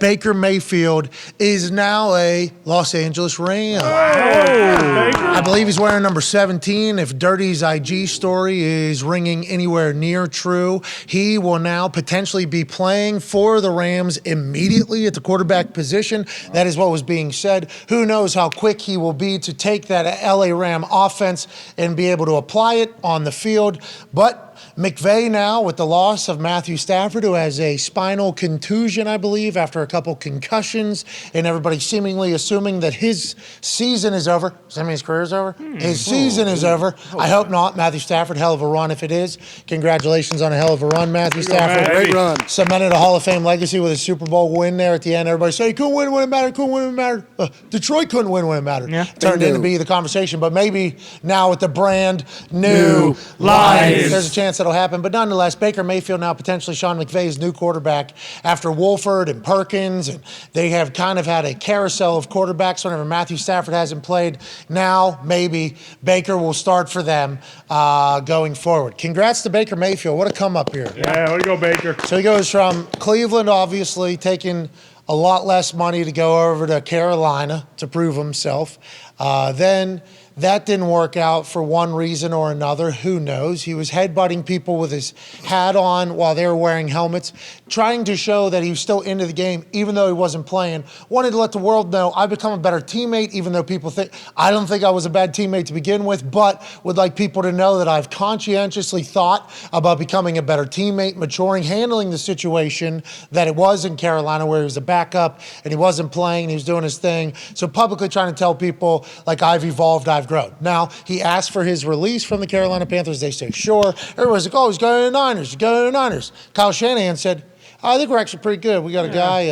Baker Mayfield is now a Los Angeles Ram. I believe he's wearing number 17. If Dirty's IG story is ringing anywhere near true, he will now potentially be playing for the Rams immediately at the quarterback position. That is what was being said. Who knows how quick he will be to take that LA Ram offense and be able to apply it on the field. But McVay now with the loss of Matthew Stafford, who has a spinal contusion, I believe, after a couple concussions, and everybody seemingly assuming that his season is over. Does that mean his career is over? His season is over. I hope not. Matthew Stafford, hell of a run if it is. Congratulations on a hell of a run, Matthew Stafford. Great run. Cemented a Hall of Fame legacy with a Super Bowl win there at the end. Everybody say, he couldn't win when it mattered, couldn't win when it mattered. Detroit couldn't win when it mattered. Yeah. Turned into be the conversation. But maybe now with the brand new Lions, there's a chance that'll happen. But nonetheless, Baker Mayfield now potentially Sean McVay's new quarterback after Wolford and Perkins. And they have kind of had a carousel of quarterbacks whenever Matthew Stafford hasn't played. Now, maybe Baker will start for them going forward. Congrats to Baker Mayfield. What a come up here. Yeah, way to go, Baker. So he goes from Cleveland, obviously, taking a lot less money to go over to Carolina to prove himself. Then that didn't work out for one reason or another. Who knows? He was headbutting people with his hat on while they were wearing helmets, trying to show that he was still into the game, even though he wasn't playing. Wanted to let the world know I've become a better teammate, even though people think I don't think I was a bad teammate to begin with, but would like people to know that I've conscientiously thought about becoming a better teammate, maturing, handling the situation that it was in Carolina where he was a backup and he wasn't playing, he was doing his thing. So publicly trying to tell people, like, I've evolved, I've grown. Now, he asked for his release from the Carolina Panthers. They say, sure. Everybody's like, oh, he's going to the Niners. He's going to the Niners. Kyle Shanahan said, I think we're actually pretty good. We got a guy.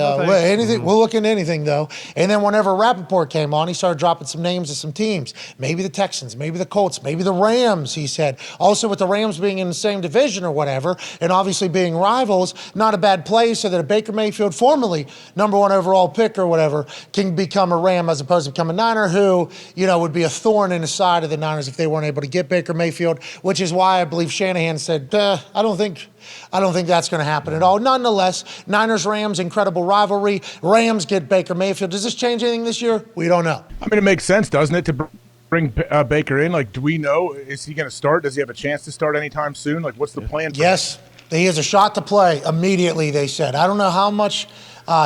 We'll look into anything, though. And then whenever Rappaport came on, he started dropping some names of some teams. Maybe the Texans, maybe the Colts, maybe the Rams, he said. Also, with the Rams being in the same division or whatever, and obviously being rivals, not a bad play so that a Baker Mayfield, formerly number one overall pick or whatever, can become a Ram as opposed to become a Niner who, would be a thorn in the side of the Niners if they weren't able to get Baker Mayfield, which is why I believe Shanahan said, I don't think that's going to happen at all. Nonetheless, Niners-Rams, incredible rivalry. Rams get Baker Mayfield. Does this change anything this year? We don't know. I mean, it makes sense, doesn't it, to bring Baker in? Like, do we know? Is he going to start? Does he have a chance to start anytime soon? Like, what's the plan? Yes, he has a shot to play immediately, they said. I don't know how much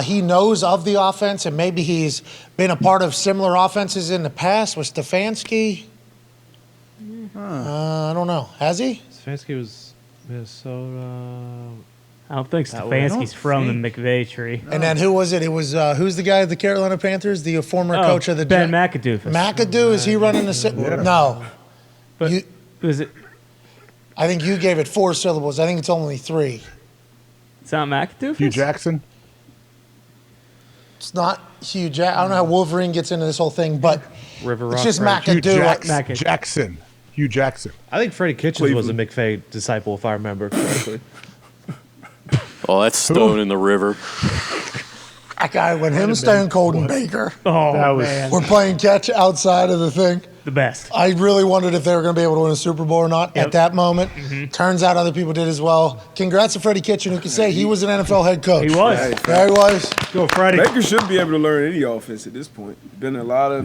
he knows of the offense, and maybe he's been a part of similar offenses in the past with Stefanski. I don't know. Has he? Stefanski was Minnesota. I don't think Stefanski's from the McVay tree. And then who was it? It was, who's the guy at the Carolina Panthers? The former coach of the Ben McAdoo. McAdoo, is he running the No. But is it? I think you gave it 4 syllables. I think it's only 3. It's not McAdoo? Hugh Jackson? It's not Hugh Jackson. I don't know how Wolverine gets into this whole thing, but it's just McAdoo. Jackson. Hugh Jackson. I think Freddie Kitchens was a McVay disciple, if I remember correctly. Oh, that's Stone in the River. That guy went him, Stone Cold, and Baker. Oh, man. We're playing catch outside of the thing. The best. I really wondered if they were going to be able to win a Super Bowl or not at that moment. Turns out other people did as well. Congrats to Freddie Kitchen, who can say he was an NFL head coach. He was. There he was. Go, Freddie. Baker should be able to learn any offense at this point. Been a lot of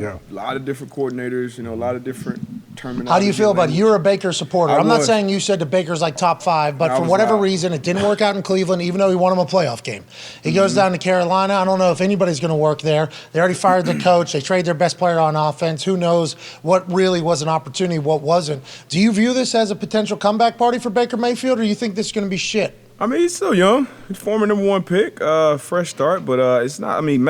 different coordinators, a lot of different terminology. How do you feel about you're a Baker supporter? I'm not saying you said the Baker's like top 5, but for whatever reason, it didn't work out in Cleveland, even though he won him a playoff game. He goes down to Carolina. I don't know if anybody's going to work there. They already fired the coach. They traded their best player on offense. Who knows what really was an opportunity, what wasn't. Do you view this as a potential comeback party for Baker Mayfield, or you think this is going to be shit? I mean, he's still young. He's former number 1 pick, fresh start, but it's not. I mean,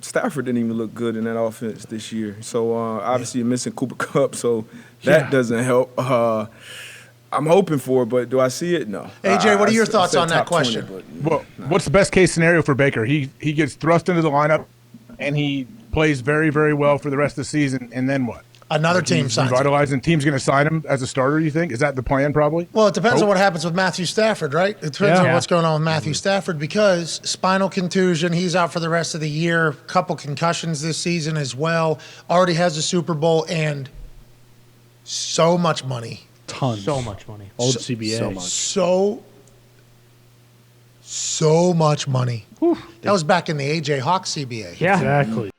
Stafford didn't even look good in that offense this year. So obviously you're missing Cooper Kupp, so that doesn't help. I'm hoping for it, but do I see it? No. AJ, what are your thoughts on that question? 20, what's the best case scenario for Baker? He gets thrust into the lineup, and he plays very, very well for the rest of the season, and then what? Another team signs him. Revitalizing team's going to sign him as a starter, you think? Is that the plan, probably? Well, it depends on what happens with Matthew Stafford, right? It depends on what's going on with Matthew Stafford because spinal contusion, he's out for the rest of the year. Couple concussions this season as well. Already has a Super Bowl and so much money. Tons. So much money. Old CBA. So so much money. That was back in the AJ Hawk CBA. Yeah. Exactly.